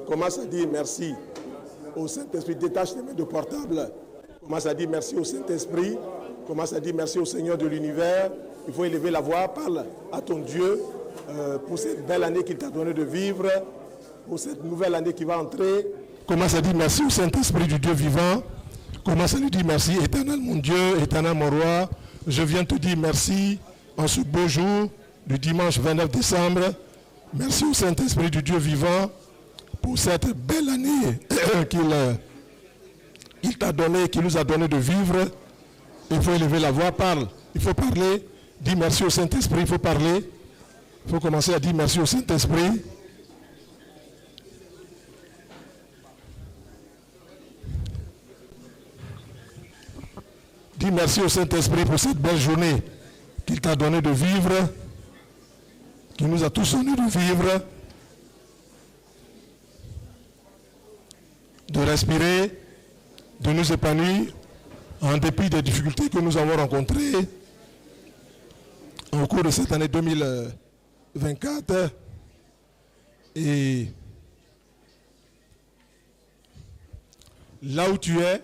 commence à dire merci au Saint-Esprit. Détache tes mains de portable. Commence à dire merci au Saint-Esprit. Commence à dire merci au Seigneur de l'univers. Il faut élever la voix. Parle à ton Dieu pour cette belle année qu'il t'a donné de vivre, pour cette nouvelle année qui va entrer. Commence à dire merci au Saint-Esprit du Dieu vivant. Commence à lui dire merci, éternel mon Dieu, éternel mon roi. Je viens te dire merci en ce beau jour du dimanche 29 décembre. Merci au Saint-Esprit du Dieu vivant pour cette belle année qu'il t'a donné, qu'il nous a donné de vivre. Il faut élever la voix, parle. Il faut parler, dis merci au Saint-Esprit, il faut parler. Il faut commencer à dire merci au Saint-Esprit. Dis merci au Saint-Esprit pour cette belle journée qu'il t'a donné de vivre, qu'il nous a tous donné de vivre, de respirer, de nous épanouir en dépit des difficultés que nous avons rencontrées au cours de cette année 2024. Et là où tu es,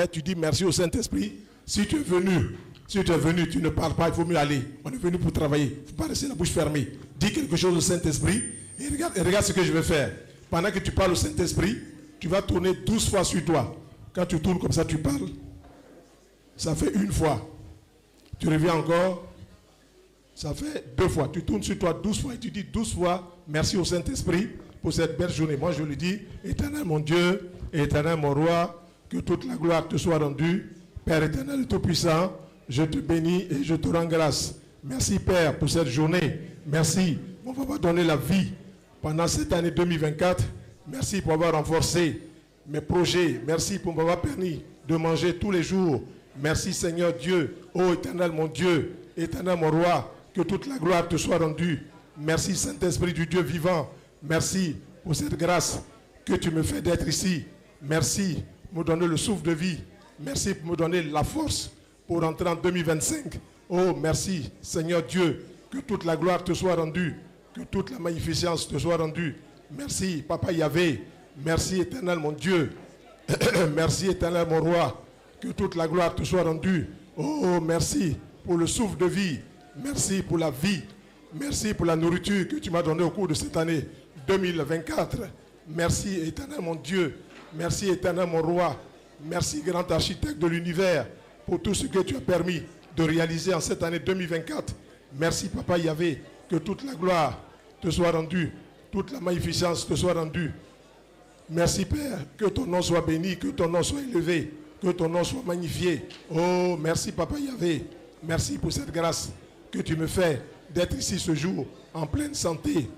tu dis merci au Saint-Esprit. Si tu es venu, tu ne parles pas, il faut mieux aller. On est venu pour travailler. Il ne faut pas rester la bouche fermée. Dis quelque chose au Saint-Esprit et regarde ce que je vais faire. Pendant que tu parles au Saint-Esprit, tu vas tourner 12 fois sur toi. Quand tu tournes comme ça, tu parles. Ça fait une fois. Tu reviens encore. Ça fait 2 fois. Tu tournes sur toi 12 fois et tu dis 12 fois merci au Saint-Esprit pour cette belle journée. Moi, je lui dis, éternel mon Dieu, éternel mon roi, que toute la gloire te soit rendue. Père éternel et tout-puissant, je te bénis et je te rends grâce. Merci Père pour cette journée. Merci pour m'avoir donné la vie pendant cette année 2024. Merci pour avoir renforcé mes projets. Merci pour m'avoir permis de manger tous les jours. Merci Seigneur Dieu, ô éternel mon Dieu, éternel mon roi, que toute la gloire te soit rendue. Merci Saint-Esprit du Dieu vivant. Merci pour cette grâce que tu me fais d'être ici. Merci pour me donner le souffle de vie. Merci pour me donner la force pour rentrer en 2025. Oh, merci Seigneur Dieu, que toute la gloire te soit rendue, que toute la magnificence te soit rendue. Merci Papa Yahvé. Merci éternel mon Dieu. Merci éternel mon roi. Que toute la gloire te soit rendue. Oh, merci pour le souffle de vie. Merci pour la vie. Merci pour la nourriture que tu m'as donnée au cours de cette année 2024. Merci éternel mon Dieu. Merci éternel mon roi. Merci grand architecte de l'univers pour tout ce que tu as permis de réaliser en cette année 2024. Merci Papa Yahvé. Que toute la gloire te soit rendue. Toute la magnificence te soit rendue. Merci Père, que ton nom soit béni, que ton nom soit élevé, que ton nom soit magnifié. Oh, merci Papa Yahvé. Merci pour cette grâce que tu me fais d'être ici ce jour en pleine santé.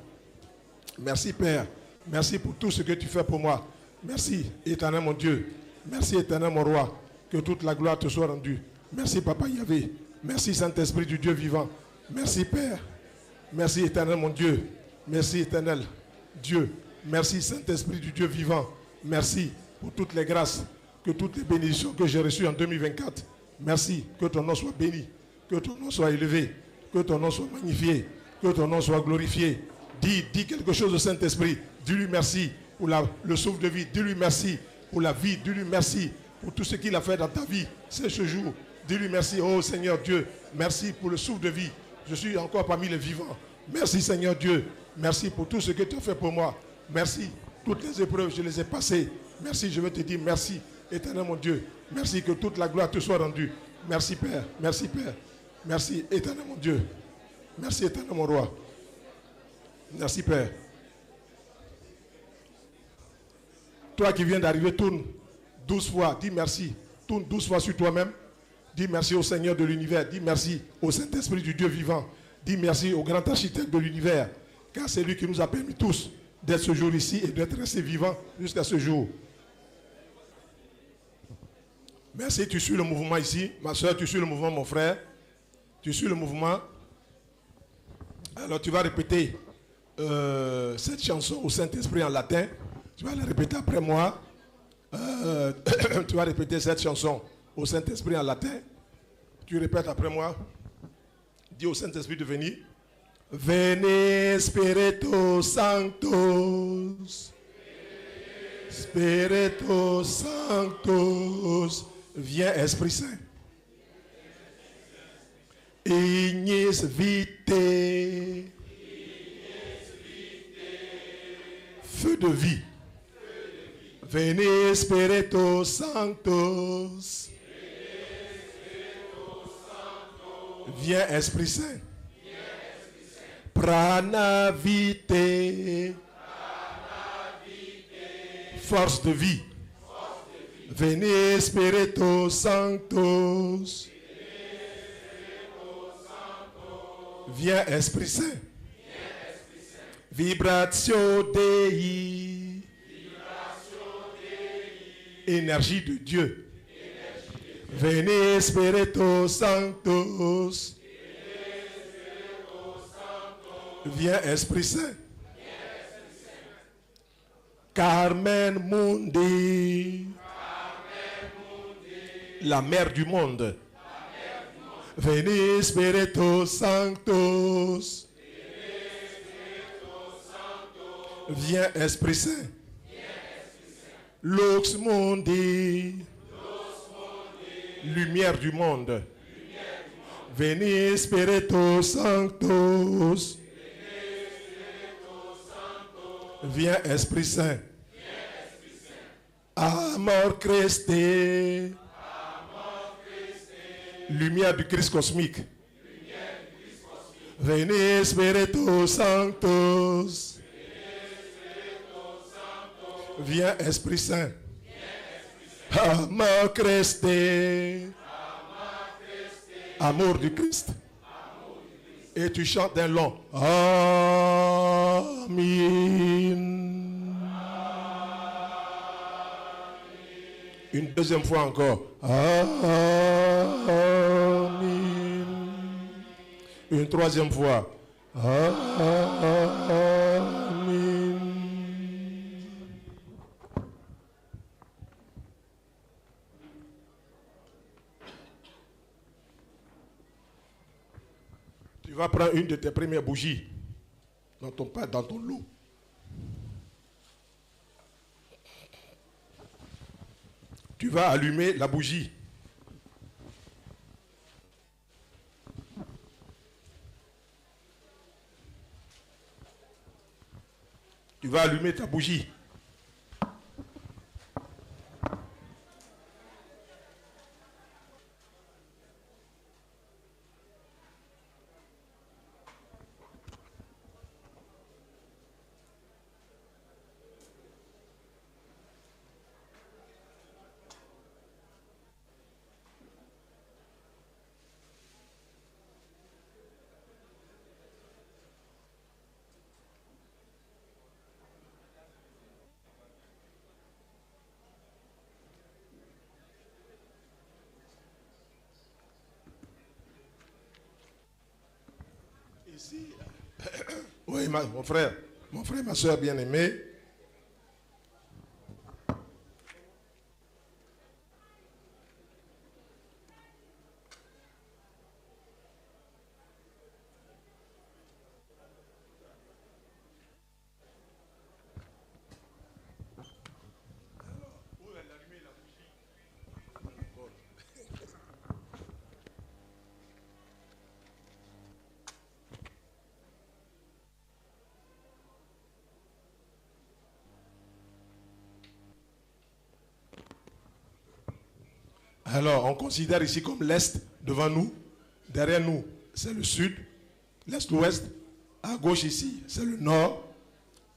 Merci Père. Merci pour tout ce que tu fais pour moi. Merci éternel mon Dieu. Merci éternel mon roi. Que toute la gloire te soit rendue. Merci Papa Yahvé. Merci Saint-Esprit du Dieu vivant. Merci Père. Merci éternel mon Dieu. Merci éternel Dieu. Merci Saint-Esprit du Dieu vivant. Merci pour toutes les grâces, que toutes les bénédictions que j'ai reçues en 2024. Merci, que ton nom soit béni, que ton nom soit élevé, que ton nom soit magnifié, que ton nom soit glorifié. Dis quelque chose au Saint-Esprit. Dis-lui merci pour le souffle de vie. Dis-lui merci pour la vie. Dis-lui merci pour tout ce qu'il a fait dans ta vie. C'est ce jour. Dis-lui merci, oh Seigneur Dieu. Merci pour le souffle de vie. Je suis encore parmi les vivants. Merci Seigneur Dieu. Merci pour tout ce que tu as fait pour moi. Merci. Toutes les épreuves, je les ai passées. Merci, je veux te dire merci, éternel mon Dieu. Merci, que toute la gloire te soit rendue. Merci Père. Merci Père. Merci éternel mon Dieu. Merci éternel mon roi. Merci Père. Toi qui viens d'arriver, tourne 12 fois. Dis merci. Tourne 12 fois sur toi-même. Dis merci au Seigneur de l'univers. Dis merci au Saint-Esprit du Dieu vivant. Dis merci au grand architecte de l'univers. Car c'est lui qui nous a permis tous d'être ce jour ici et d'être restés vivants jusqu'à ce jour. Merci, tu suis le mouvement ici. Ma soeur, tu suis le mouvement, mon frère. Tu suis le mouvement. Alors tu vas répéter cette chanson au Saint-Esprit en latin. Tu vas la répéter après moi. Tu vas répéter cette chanson au Saint-Esprit en latin. Tu répètes après moi. Dis au Saint-Esprit de venir. Veni Spiritus Sanctus. Spiritus Sanctus. Viens Esprit Saint. Ignis vitae. Feu de vie. Veni Spiritus Sanctus. Viens Esprit Saint. Prana vitae. Force de vie. Veni Spiritus Sanctus. Viens Esprit Saint. Vibratio Dei. Énergie de Dieu. Veni Spiritus Sanctus. Viens Esprit Saint. Carmen Mundi. La mère du monde. Veni Spiritus Sanctus. Viens Esprit Saint. Lux Mundi. Lumière du monde. Veni Spiritus Sanctus. Viens Esprit Saint. Amor Christi. Lumière du Christ cosmique. Veni Spiritus Sanctus. Viens Esprit Saint. Amor Christi. Amour du Christ. Et tu chantes un long. Amen. Une deuxième fois encore. Amen. Une troisième fois. Amen. Tu vas prendre une de tes premières bougies dans ton lot. Tu vas allumer la bougie. Tu vas allumer ta bougie. Ici, oui, mon frère, ma soeur bien-aimée. Alors, on considère ici comme l'Est devant nous. Derrière nous, c'est le Sud. L'Est, l'Ouest. À gauche ici, c'est le Nord.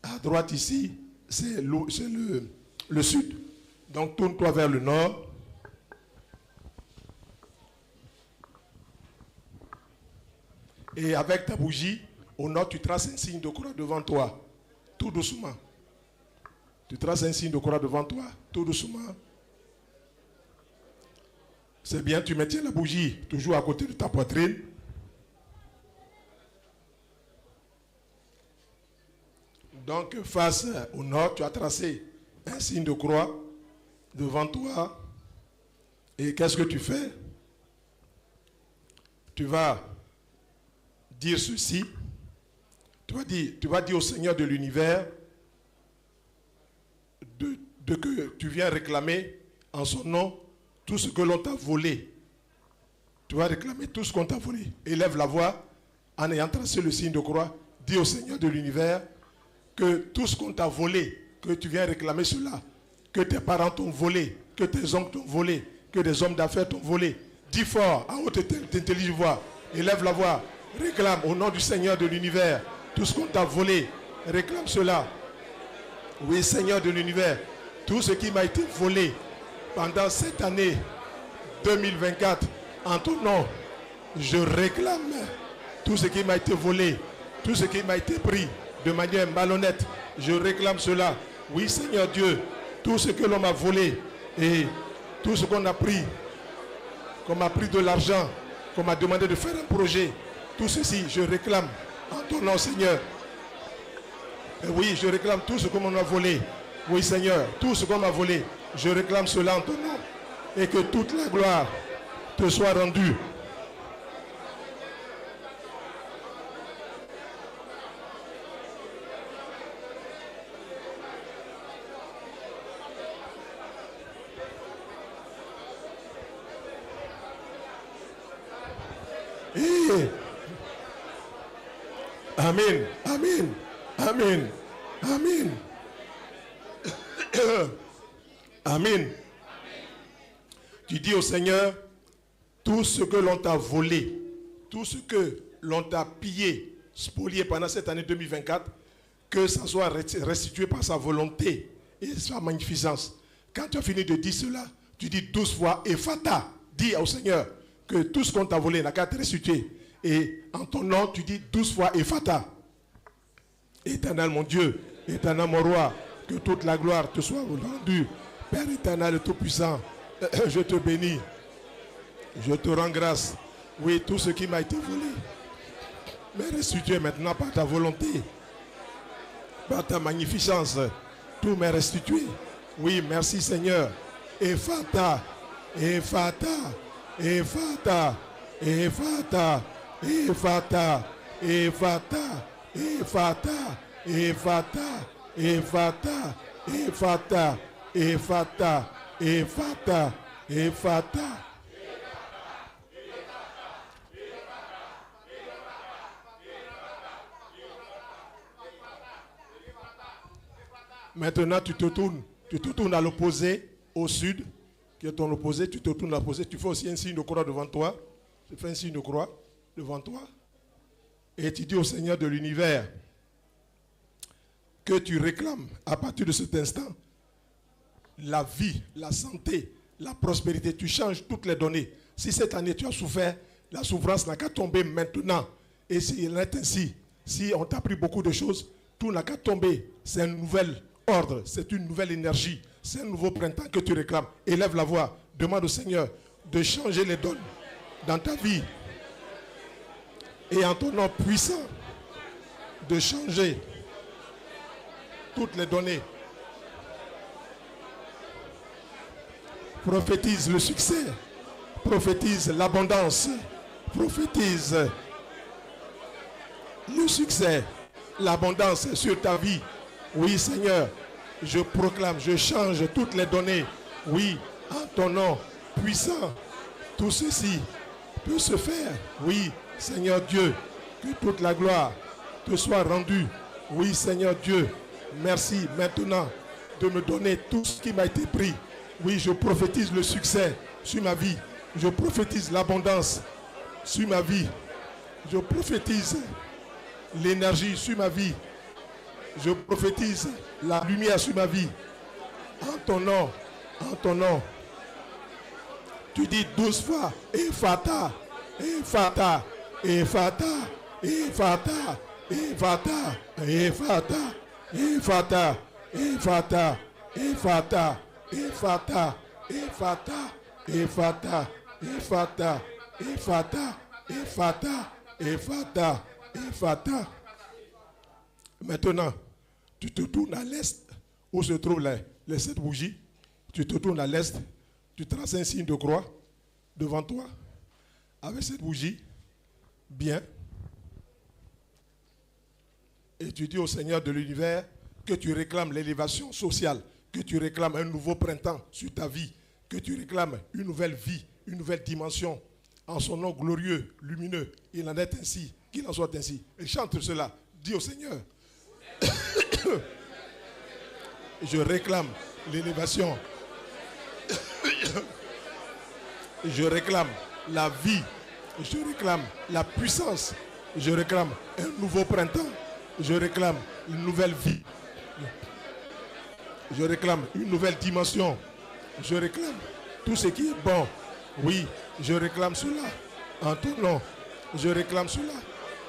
À droite ici, c'est le Sud. Donc, tourne-toi vers le Nord. Et avec ta bougie, au Nord, tu traces un signe de croix devant toi. Tout doucement. Tu traces un signe de croix devant toi. Tout doucement. C'est bien, tu maintiens la bougie toujours à côté de ta poitrine. Donc, face au nord, tu as tracé un signe de croix devant toi. Et qu'est-ce que tu fais? Tu vas dire ceci. Tu vas dire au Seigneur de l'univers que tu viens réclamer en son nom tout ce que l'on t'a volé. Tu vas réclamer tout ce qu'on t'a volé. Élève la voix en ayant tracé le signe de croix. Dis au Seigneur de l'univers que tout ce qu'on t'a volé, que tu viens réclamer cela, que tes parents t'ont volé, que tes oncles t'ont volé, que des hommes d'affaires t'ont volé. Dis fort, à haute intelligente voix, élève la voix, réclame au nom du Seigneur de l'univers tout ce qu'on t'a volé, réclame cela. Oui, Seigneur de l'univers, tout ce qui m'a été volé pendant cette année 2024, en ton nom, je réclame tout ce qui m'a été volé, tout ce qui m'a été pris de manière malhonnête, je réclame cela. Oui, Seigneur Dieu, tout ce que l'on m'a volé et tout ce qu'on a pris de l'argent, qu'on m'a demandé de faire un projet, tout ceci, je réclame en ton nom, Seigneur. Et oui, je réclame tout ce qu'on m'a volé. Oui, Seigneur, tout ce qu'on m'a volé, je réclame cela en ton nom. Et que toute la gloire te soit rendue. Et Amen, Amen, Amen, Amen. Amen. Tu dis au Seigneur, tout ce que l'on t'a volé, tout ce que l'on t'a pillé, spolié pendant cette année 2024, que ça soit restitué par sa volonté et sa magnificence. Quand tu as fini de dire cela, tu dis 12 fois Ephata. Dis au Seigneur que tout ce qu'on t'a volé n'a qu'à te restituer. Et en ton nom, tu dis 12 fois Ephata. Éternel mon Dieu, éternel mon roi, que toute la gloire te soit rendue. Père éternel et tout-puissant, je te bénis. Je te rends grâce. Oui, tout ce qui m'a été volé, mais restitué maintenant par ta volonté, par ta magnificence. Tout m'est restitué. Oui, merci Seigneur. Ephata, Ephata, Ephata, Ephata, Ephata, Ephata, Ephata, Ephata, Ephata, Ephata, Ephata, Ephata, Ephata. Maintenant, tu te tournes à l'opposé, au sud, qui est ton opposé, tu te tournes à l'opposé, tu fais aussi un signe de croix devant toi. Tu fais un signe de croix devant toi. Et tu dis au Seigneur de l'univers que tu réclames à partir de cet instant la vie, la santé, la prospérité. Tu changes toutes les données. Si cette année tu as souffert, la souffrance n'a qu'à tomber maintenant. Et s'il en est ainsi, si on t'a pris beaucoup de choses, tout n'a qu'à tomber. C'est un nouvel ordre, c'est une nouvelle énergie, c'est un nouveau printemps que tu réclames. Élève la voix, demande au Seigneur de changer les donnes dans ta vie. Et en ton nom puissant, de changer toutes les données. Prophétise le succès, prophétise l'abondance, prophétise le succès, l'abondance sur ta vie. Oui Seigneur, je proclame, je change toutes les données. Oui, en ton nom puissant, tout ceci peut se faire. Oui Seigneur Dieu, que toute la gloire te soit rendue. Oui Seigneur Dieu, merci maintenant de me donner tout ce qui m'a été pris. Oui, je prophétise le succès sur ma vie. Je prophétise l'abondance sur ma vie. Je prophétise l'énergie sur ma vie. Je prophétise la lumière sur ma vie. En ton nom, en ton nom. Tu dis 12 fois, Ephata, Ephata, Ephata, Ephata, Ephata, Ephata, Ephata, Ephata, Ephata, Ephata, Ephata, Ephata, Ephata, Ephata, Ephata, Ephata, Ephata. Maintenant, tu te tournes à l'est où se trouvent les 7 bougies. Tu te tournes à l'est, tu traces un signe de croix devant toi avec cette bougie. Bien. Et tu dis au Seigneur de l'univers que tu réclames l'élévation sociale, que tu réclames un nouveau printemps sur ta vie, que tu réclames une nouvelle vie, une nouvelle dimension. En son nom glorieux, lumineux, il en est ainsi, qu'il en soit ainsi. Et chante cela. Dis au Seigneur, je réclame l'élévation. Je réclame la vie. Je réclame la puissance. Je réclame un nouveau printemps. Je réclame une nouvelle vie. Je réclame une nouvelle dimension. Je réclame tout ce qui est bon. Oui, je réclame cela en ton nom. Je réclame cela.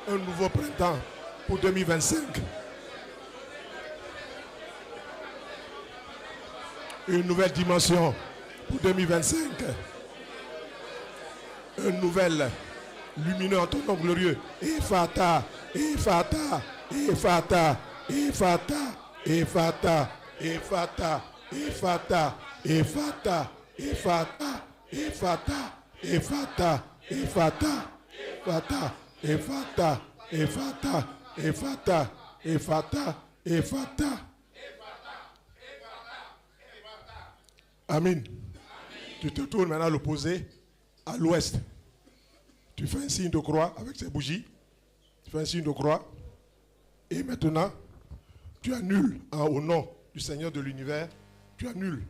Un nouveau printemps pour 2025. Une nouvelle dimension pour 2025. Un nouvel lumineux en ton nom glorieux. Ephata, Ephata, Ephata, Ephata, Ephata, Ephata, Ephata, Ephata, Ephata, Ephata, Ephata, Ephata, Ephata, Ephata, Ephata, Ephata, Ephata, Ephata. Amen. Tu te tournes maintenant à l'opposé, à l'ouest. Tu fais un signe de croix avec ces bougies. Tu fais un signe de croix. Et maintenant, tu annules au nom du Seigneur de l'univers, tu annules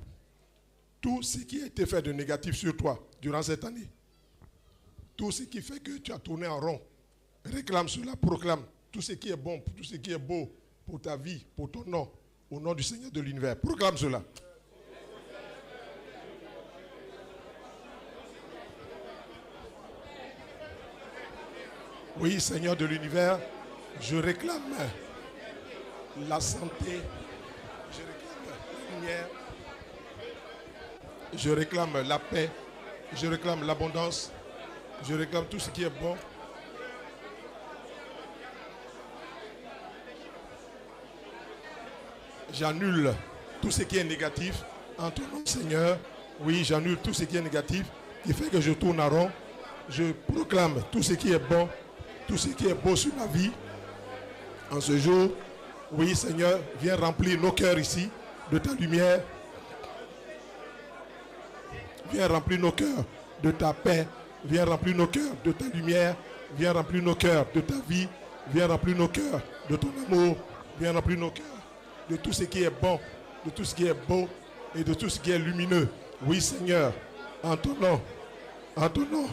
tout ce qui a été fait de négatif sur toi durant cette année. Tout ce qui fait que tu as tourné en rond. Réclame cela, proclame tout ce qui est bon, tout ce qui est beau pour ta vie, pour ton nom, au nom du Seigneur de l'univers. Proclame cela. Oui, Seigneur de l'univers, je réclame la santé, je réclame la lumière, je réclame la paix, je réclame l'abondance, je réclame tout ce qui est bon. J'annule tout ce qui est négatif en ton nom, Seigneur. Oui, j'annule tout ce qui est négatif qui fait que je tourne en rond. Je proclame tout ce qui est bon, tout ce qui est beau sur ma vie. En ce jour, oui, Seigneur, viens remplir nos cœurs ici de ta lumière. Viens remplir nos cœurs de ta paix. Viens remplir nos cœurs de ta lumière. Viens remplir nos cœurs de ta vie. Viens remplir nos cœurs de ton amour. Viens remplir nos cœurs de tout ce qui est bon, de tout ce qui est beau et de tout ce qui est lumineux. Oui, Seigneur, en ton nom, en ton nom.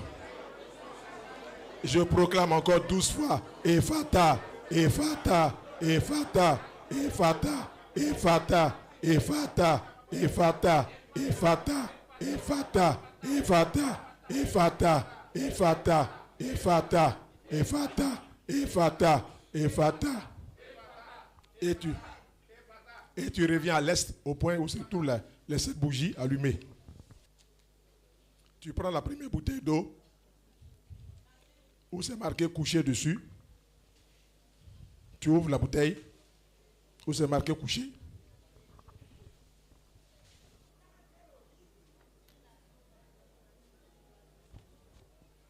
Je proclame encore 12 fois. Ephata, Ephata, Ephata, Ephata, Ephata, Ephata, Ephata, Ephata, Ephata, Ephata, Ephata, Ephata, Ephata, Ephata, Ephata, Ephata. Et tu reviens à l'est au point où c'est tout les 7 bougies allumées. Tu prends la première bouteille d'eau où c'est marqué coucher dessus. Tu ouvres la bouteille où c'est marqué coucher.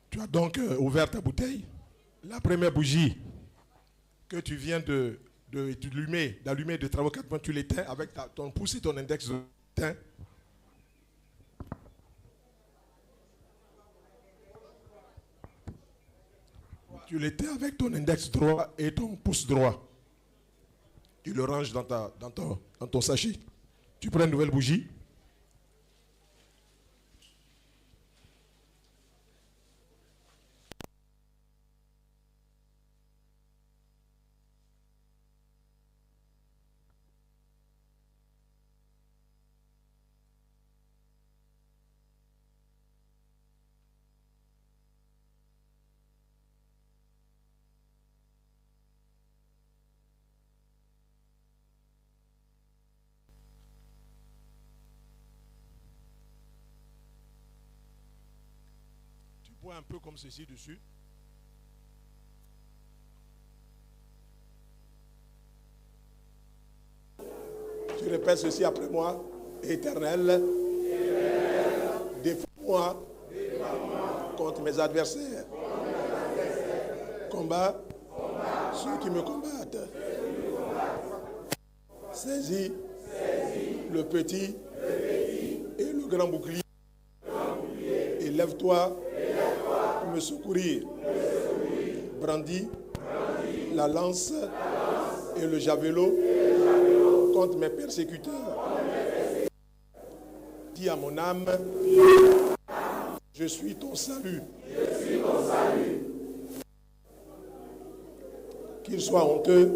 Tu as donc ouvert ta bouteille. La première bougie que tu viens d'allumer de travaux 4 points, tu l'éteins avec ton pouce et ton index de teint. Tu l'éteins avec ton index droit et ton pouce droit. Tu le ranges dans ton sachet. Tu prends une nouvelle bougie. Un peu comme ceci dessus. Tu répètes ceci après moi. Éternel, défends-moi contre mes adversaires. Combat ceux qui me combattent. Saisis le petit et le grand bouclier. Et lève-toi pour me secourir. Brandis la lance et le javelot contre mes persécuteurs. Dis à mon âme, je suis ton salut. Qu'il soit honteux,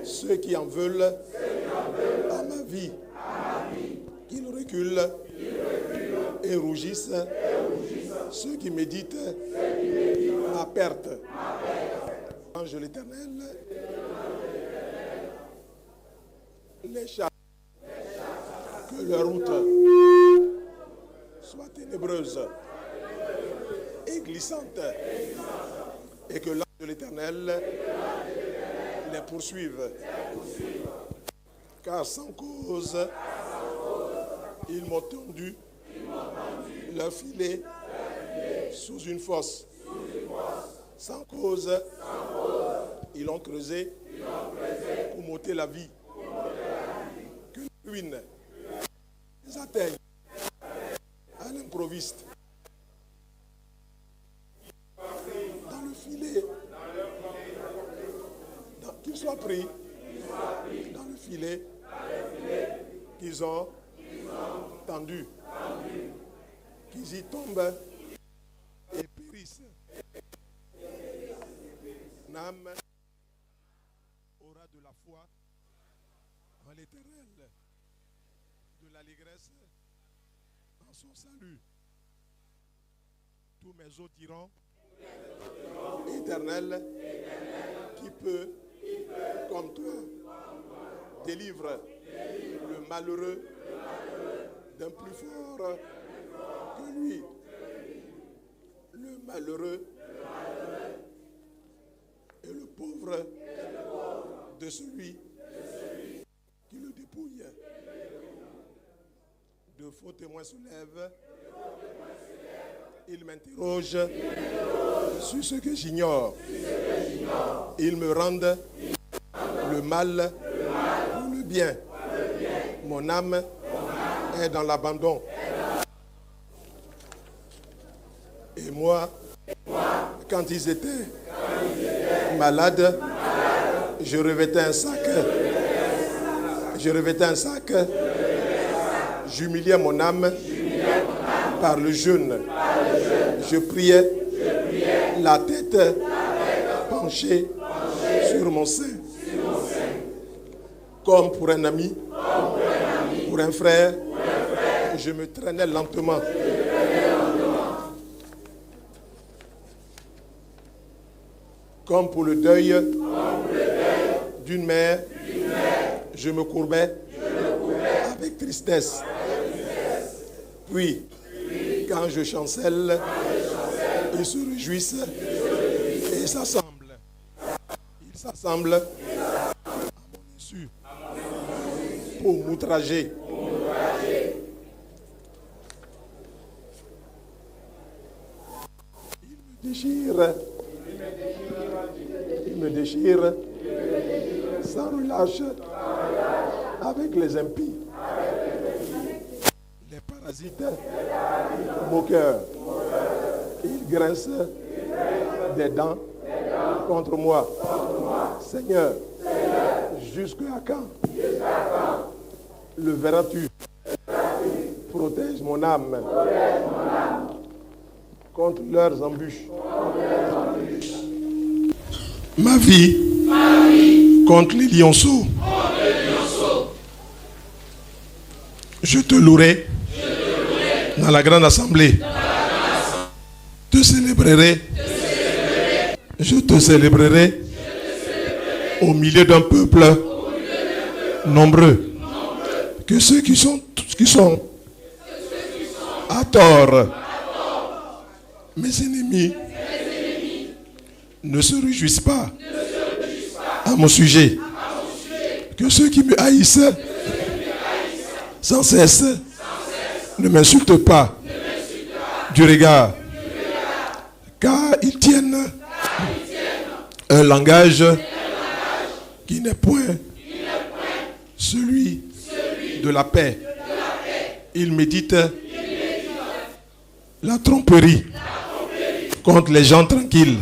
ceux qui en veulent à ma vie, qu'ils reculent et rougissent, ceux qui méditent ma perte. Ange de l'Éternel, les chats, que leur route soit ténébreuse et glissante, et que l'ange de l'Éternel les poursuive. Car sans cause, ils m'ont tendu leur filet sous une fosse. Sans cause, ils ont creusé pour m'ôter la vie. Que la ruine les atteigne à l'improviste. Dans le filet, qu'ils soient pris dans le filet qu'ils ont tendu, qu'ils y tombent et périssent. Mon âme aura de la foi en l'Éternel, de l'allégresse en son salut. Tous mes os diront, Éternel, qui peut, comme toi, délivre le malheureux d'un plus fort que lui. Le malheureux et le pauvre de celui qui le dépouille. De faux témoins se lèvent. Ils m'interrogent sur ce que j'ignore. Ils me rendent le mal pour le bien. Mon âme est dans l'abandon. Et moi, quand ils étaient malades, je revêtais un sac. J'humiliais mon âme par le jeûne. Je priais la tête penchée sur mon sein. Comme pour un ami, pour un frère, je me traînais lentement. Comme pour le deuil d'une mère, je me courbais avec tristesse. Puis, quand je chancelle, ils se réjouissent et s'assemblent. Ils s'assemblent à mon insu pour m'outrager. Ils me déchirent sans relâche avec les impies. Les parasites moqueurs. Ils grincent des dents contre moi. Seigneur, jusqu'à quand le verras-tu? Protège mon âme contre leurs embûches. Ma vie contre les lionceaux. Je te louerai dans la grande assemblée. Te célébrerai. Je te célébrerai au milieu d'un peuple nombreux. Que ceux qui sont à tort, mes ennemis, ne se réjouissent pas à mon sujet. Que ceux qui me haïssent sans cesse ne m'insultent pas du regard, car ils tiennent un langage qui n'est point celui de la paix. Il médite la tromperie contre les gens tranquilles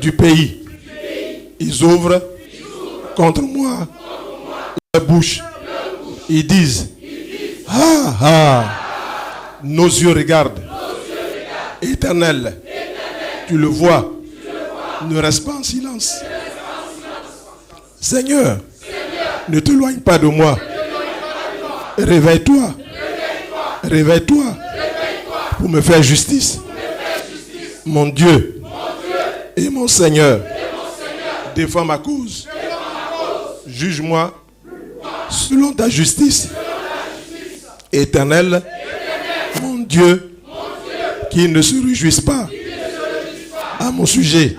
du pays. Ils ouvrent contre moi leur bouche. Ils disent, ah ah, nos yeux regardent. Éternel, tu le vois, ne reste pas en silence. Seigneur, ne t'éloigne pas de moi. Réveille-toi. Réveille-toi pour me faire justice. Mon Dieu et mon Seigneur, défends ma cause. Juge-moi selon ta justice. Éternel, mon Dieu, qui ne se réjouissent pas à mon sujet,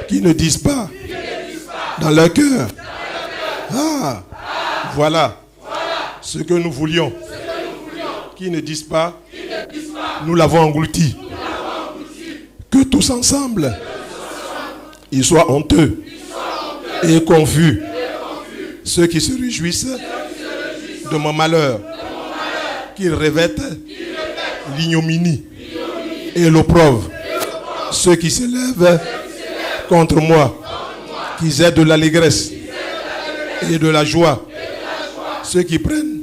qui ne disent pas dans leur cœur, ah, voilà ce que nous voulions, qui ne disent pas, nous l'avons englouti. Que tous ensemble, ils soient honteux et confus, ceux qui se réjouissent de mon malheur, qu'ils revêtent l'ignominie et l'opprobre, ceux qui s'élèvent contre moi, qu'ils aient de l'allégresse et de la joie, ceux qui prennent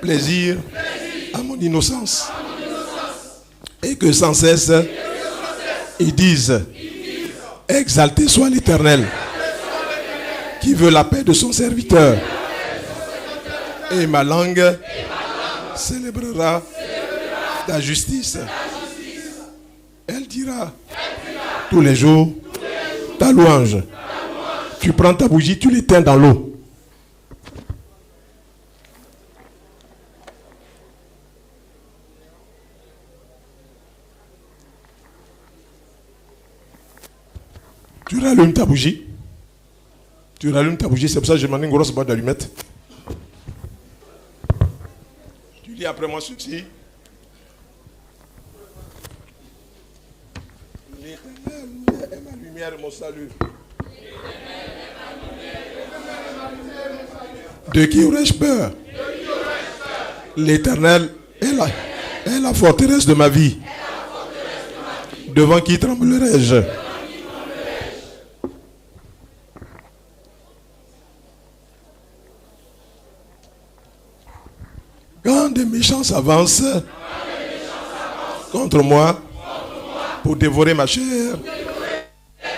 plaisir à mon innocence, et que sans cesse ils disent, exalté soit l'Éternel, qui veut la paix de son serviteur, et ma langue célébrera ta justice. Elle dira tous les jours ta louange. Tu prends ta bougie, tu l'éteins dans l'eau. Tu rallumes ta bougie. Tu rallumes ta bougie, c'est pour ça que j'ai demandé une grosse boîte d'allumettes. Tu lis après moi ceci. L'Éternel est ma lumière et mon salut. De qui aurais-je peur? L'Éternel est la forteresse de ma vie. Devant qui tremblerai-je? Quand des méchants s'avancent contre moi pour dévorer ma chair,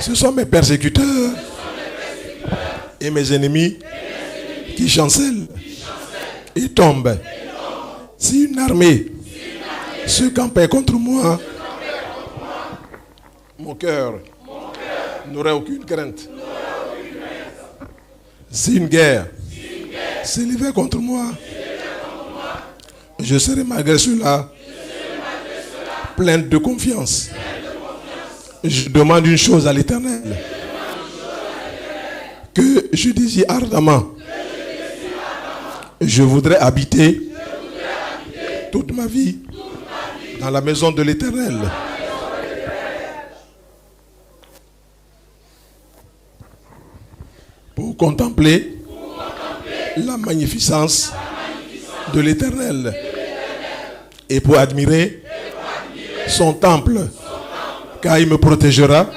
ce sont mes persécuteurs et mes ennemis qui chancellent et tombent. Si une armée se campait contre moi, mon cœur n'aurait aucune crainte. Si une guerre s'élevait contre moi, je serai malgré cela pleine de confiance. Je demande une chose à l'Éternel, que je désire ardemment. Je voudrais habiter toute ma vie dans la maison de l'Éternel. Pour contempler la magnificence de l'Éternel et pour admirer son temple, car il me protégera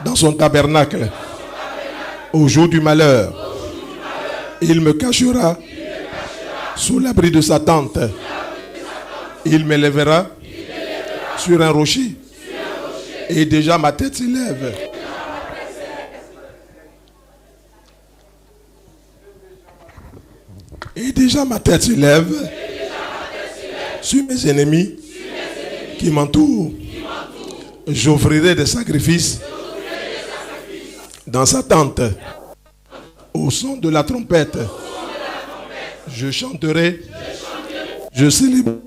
dans son tabernacle au jour du malheur. Il me cachera sous l'abri de sa tente. Il m'élèvera sur un rocher. Et déjà ma tête s'élève. Et déjà ma tête s'élève sur mes ennemis qui m'entourent. J'offrirai des sacrifices dans sa tente. Au son de la trompette, je chanterai, je célébrerai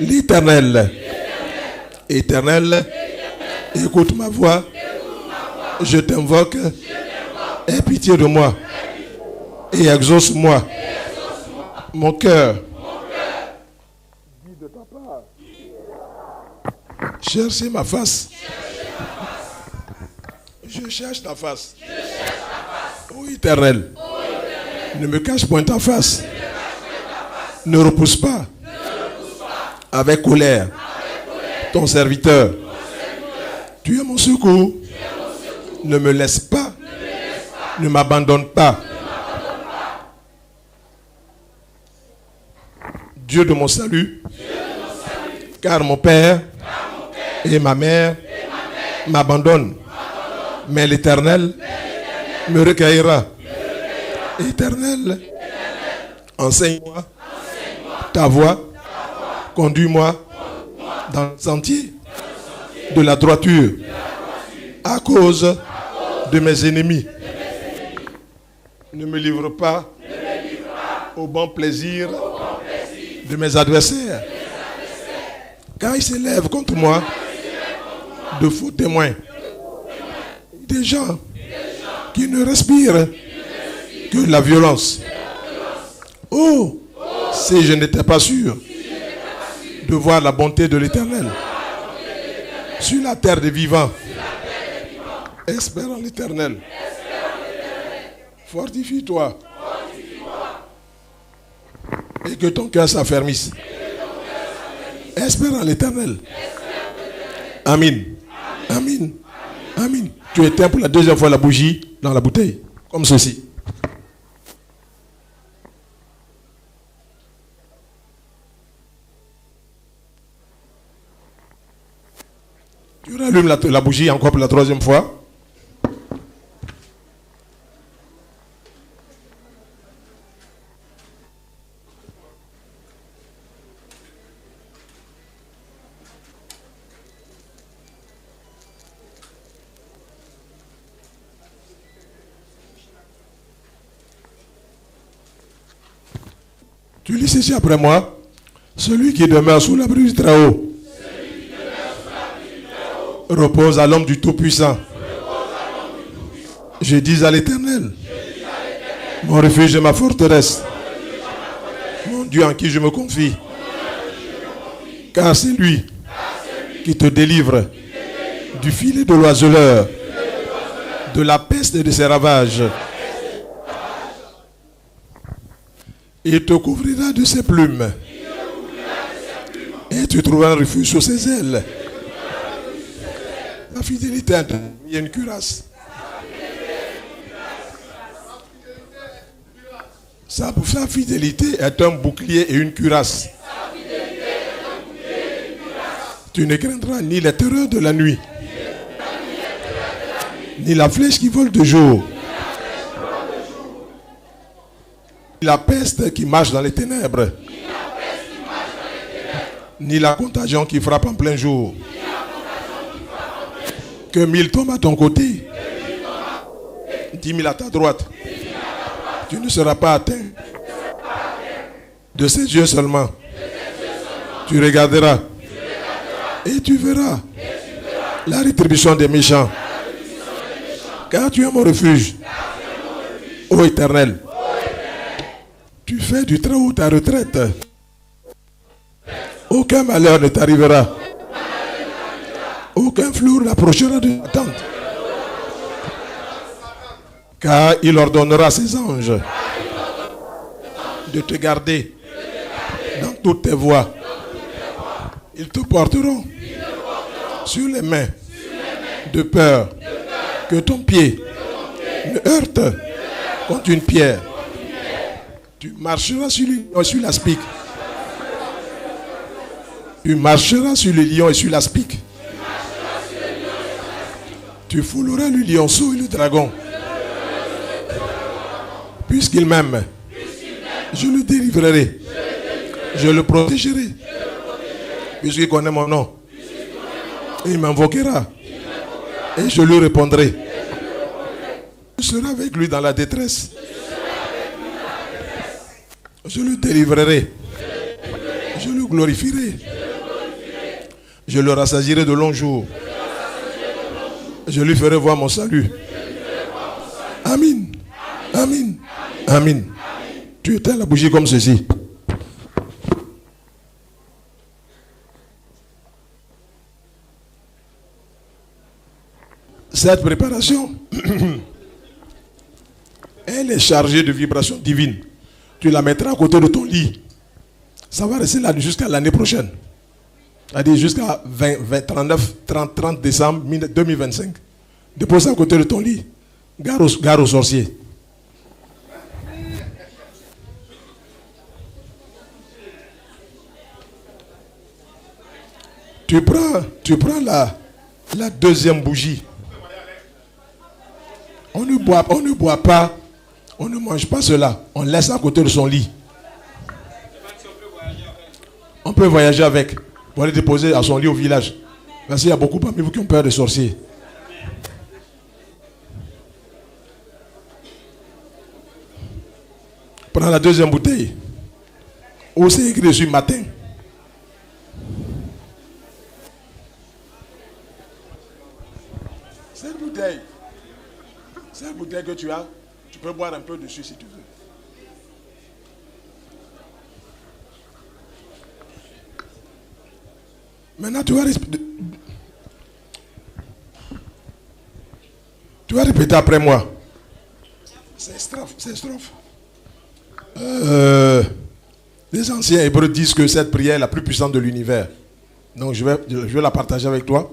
l'Éternel. Éternel, écoute ma voix, je t'invoque, aie pitié de moi et exauce-moi. Mon cœur, dis de ta part, cherchez ma face. Je cherche ta face. Ô Éternel, ne me cache point ta face. Ne repousse pas avec colère ton serviteur. Tu es mon secours. Ne me laisse pas. Ne m'abandonne pas. Dieu de mon salut, car mon père et ma mère m'abandonnent. Mais l'Éternel me recueillera. Éternel, enseigne-moi ta voie, conduis-moi dans le sentier de la droiture à cause de mes ennemis. Ne me livre pas au bon plaisir de mes adversaires, car ils s'élèvent contre moi de faux témoins, des gens qui ne respirent que la violence. Oh, si je n'étais pas sûr de voir la bonté de l'Éternel sur la terre des vivants, espère en l'Éternel. Fortifie-toi et que ton cœur s'affermisse. Espère en l'Éternel. Amen. Amen. Amen. Tu éteins pour la deuxième fois la bougie dans la bouteille, comme ceci. Tu rallumes la bougie encore pour la troisième fois. Tu lis ceci après moi. Celui qui demeure sous l'abri du Très-Haut repose à l'ombre du Tout-Puissant. Je dis à l'Éternel, mon refuge et ma forteresse, mon Dieu en qui je me confie. Car c'est lui qui te délivre du filet de l'oiseleur, de la peste et de ses ravages. Il te couvrira de ses plumes. Et tu trouveras un refuge sous ses ailes. La fidélité a mis une cuirasse. Sa fidélité est un bouclier et une cuirasse. Tu ne craindras ni les terreurs de la nuit, ni la flèche qui vole de jour, ni la peste qui marche dans les ténèbres, ni la contagion qui frappe en plein jour. Que 1000 tombent à ton côté, 10 000 à ta droite. Tu ne seras pas atteint. De ses yeux seulement. Tu regarderas. Et tu verras la rétribution des méchants. Car tu es mon refuge. Ô Éternel, tu fais du Très-Haut ta retraite. Aucun malheur ne t'arrivera. Aucun flou n'approchera de ta tente. Car il ordonnera à ses anges de te garder dans toutes tes voies. Ils te porteront sur les mains de peur que ton pied ne heurte contre une pierre. Tu marcheras sur l'aspic. Tu marcheras sur le lion et sur l'aspic. Tu fouleras le lionceau et le dragon. Puisqu'il m'aime, je le délivrerai. Je le protégerai. Puisqu'il connaît mon nom. Et il m'invoquera. Et je lui répondrai. Je serai avec lui dans la détresse. Je le délivrerai. Je le glorifierai. Je le rassasierai de longs jours. Je lui ferai voir mon salut. Amen. Amen. Amen. Tu éteins la bougie comme ceci. Cette préparation, elle est chargée de vibrations divines. Tu la mettras à côté de ton lit. Ça va rester là jusqu'à l'année prochaine. C'est-à-dire jusqu'à 30 décembre 2025. Dépose ça à côté de ton lit. Gare aux sorciers. Tu prends la deuxième bougie. On ne boit pas, on ne mange pas cela. On laisse à côté de son lit. On peut voyager avec. Pour aller déposer à son lit au village. Parce qu'il y a beaucoup parmi vous qui ont peur des sorciers. Prends la deuxième bouteille. Où c'est écrit dessus matin. Cette bouteille que tu as, tu peux boire un peu dessus si tu veux. Maintenant, tu vas répéter après moi. C'est strophe. Les anciens hébreux disent que cette prière est la plus puissante de l'univers. Donc, je vais la partager avec toi.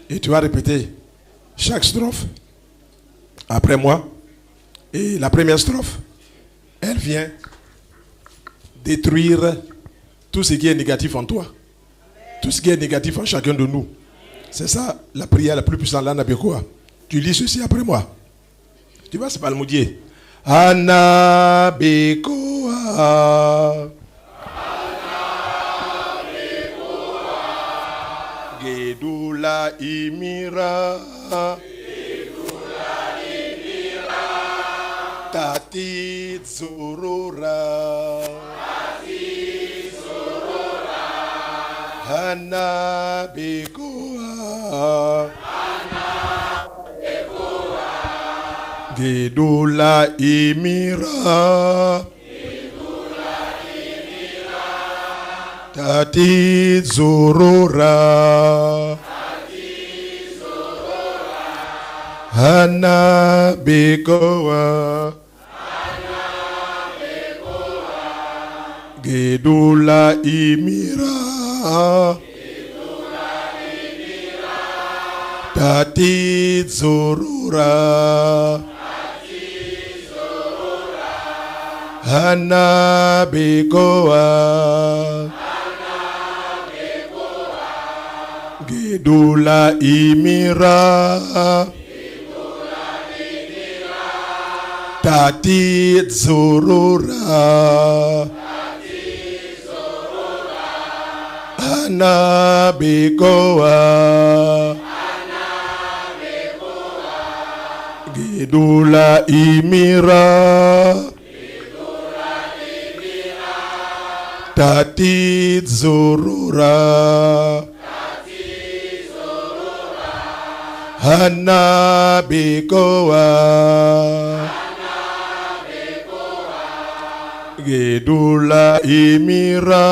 Et tu vas répéter chaque strophe après moi. Et la première strophe, elle vient détruire tout ce qui est négatif en toi. Tout ce qui est négatif en chacun de nous. C'est ça la prière la plus puissante. L'Anabekoa. Tu lis ceci après moi. Tu vas se palmodier. Anabekoa. Gedula imira. Tati Zorora. Anabekoa. Gedula imira. Tati Zorora. Anabekoa. Gedula imira. Tati Zorora. Anabekoa. Gedula imira. Tati Zorora. Anabekoa. Gedula imira. Tati Zorora. Anabekoa. Gedula imira.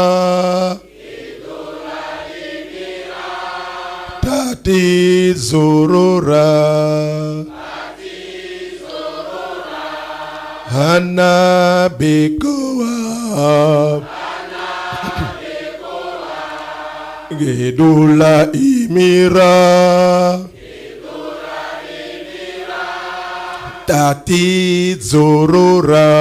Tati Zorora. Anabekoa. Gedula imira. Tati Zorora.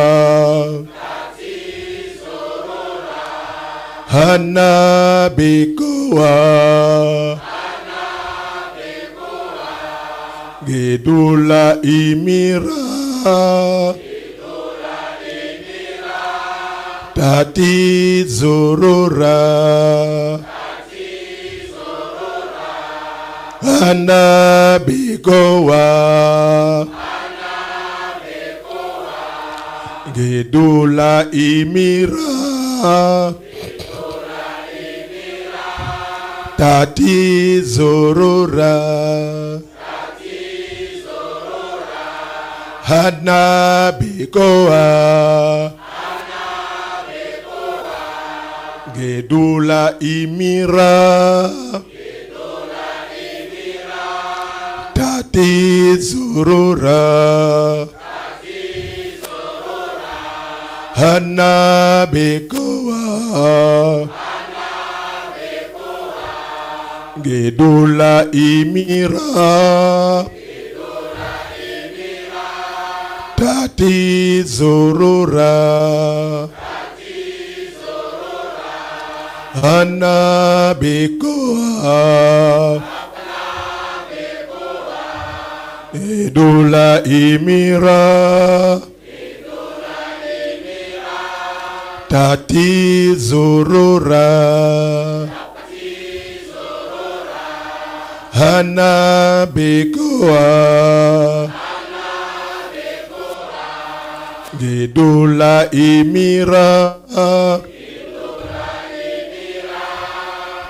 Anabekoa. Gedula imira. Tati Zorora. Anabekoa. Gedula imira. Tati Zorora. Anabekoa. Gedula imira. Tati Tati Zurura, Hana Bekoa, Gedula Imira, Tati Zurura, Hana Bekoa, Gedula Imira, Tati Zurura, Hana Bekoa, Gedula Imira,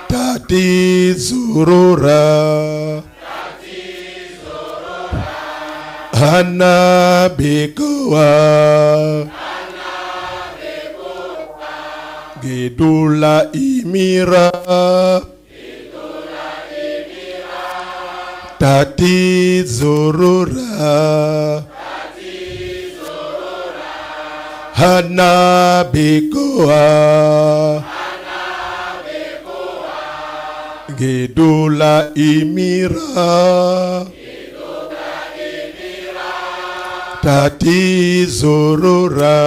Tati Zurura, Hana Bekoa, Gedula Imira, Tati Zurura, Hana Bekoa, Gedula Imira, Tati Zurura,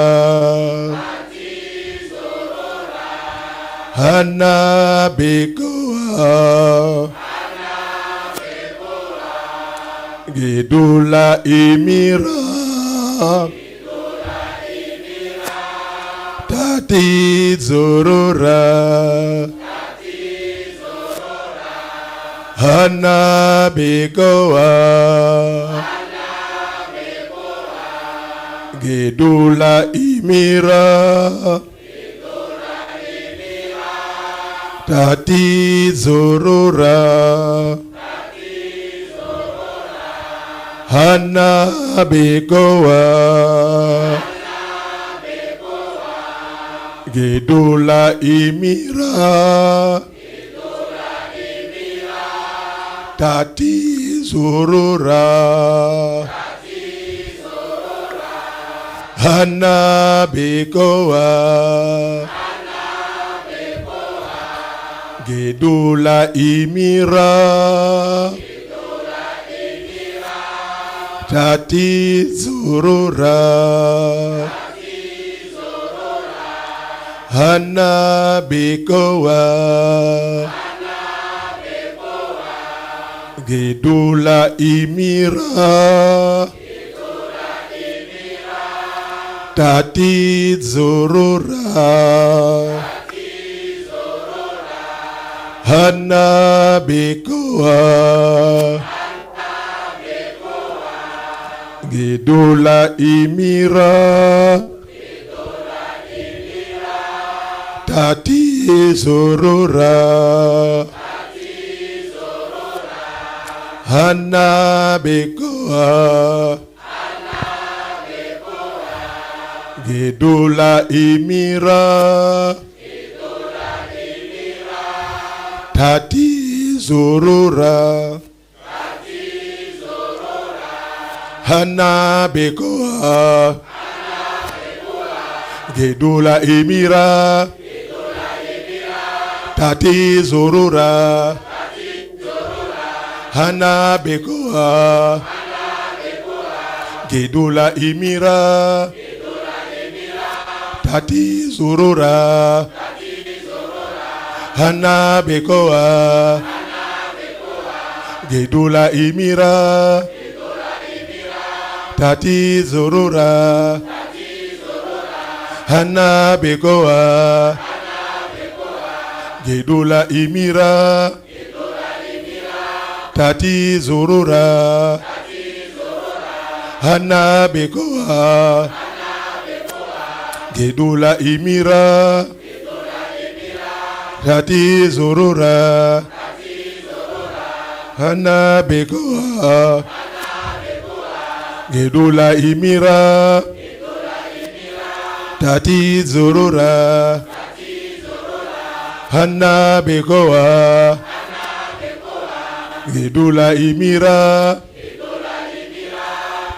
Hana Bekoa, Gedula Imira, Tati Zurura, Hana Bekoa, Gedula Imira, Tati Zurura, Hana Bekoa, Gedula Imira, Tati Zurura, Hana Bekoa, Gedula Imira, Tati Zurura, Hana Bekoa, Gedula Imira, Tati Zurura, Hana Bekoa, Gedula Imira, Tati Zurura, Hana Bekoa, Gedula Imira, Tati Zurura, Hana Bekoa, Gedula Imira, Tati Zurura, Hana Bekoa, Gedula Imira, Tati Zurura, Hana Bekoa, Gedula Imira, Tati Zurura, Hana Bekoa, Gedula Imira, Tati Zurura, Hana Bekoa, Gedula Imira, Tati Zurura, Hana Bekoa, Gedula Imira, Tati Zurura, Hana Bekoa, Gedula Imira,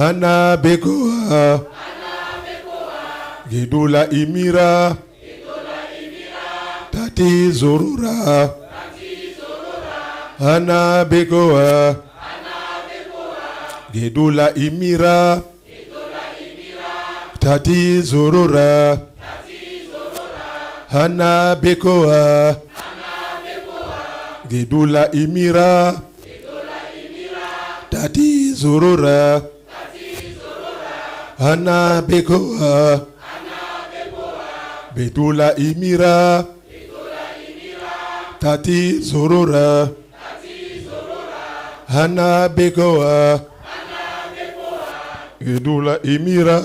Hana Bekoa, Gedula Imira, Tati Zorora, Hana Bekoa, Gedula Imira, Tati Zorora, Hana Bekoa, Gedula Imira, Tati Zorora, Hana Bekoa, Gedula Imira, Tati Zorora, Hana Bekoa, Gedula Imira,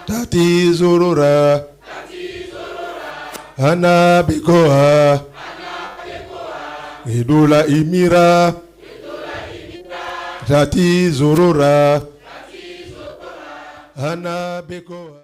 Tati Zorora, Hana Bekoa, Gedula Imira, Tati Zorora, Hana Bekoa.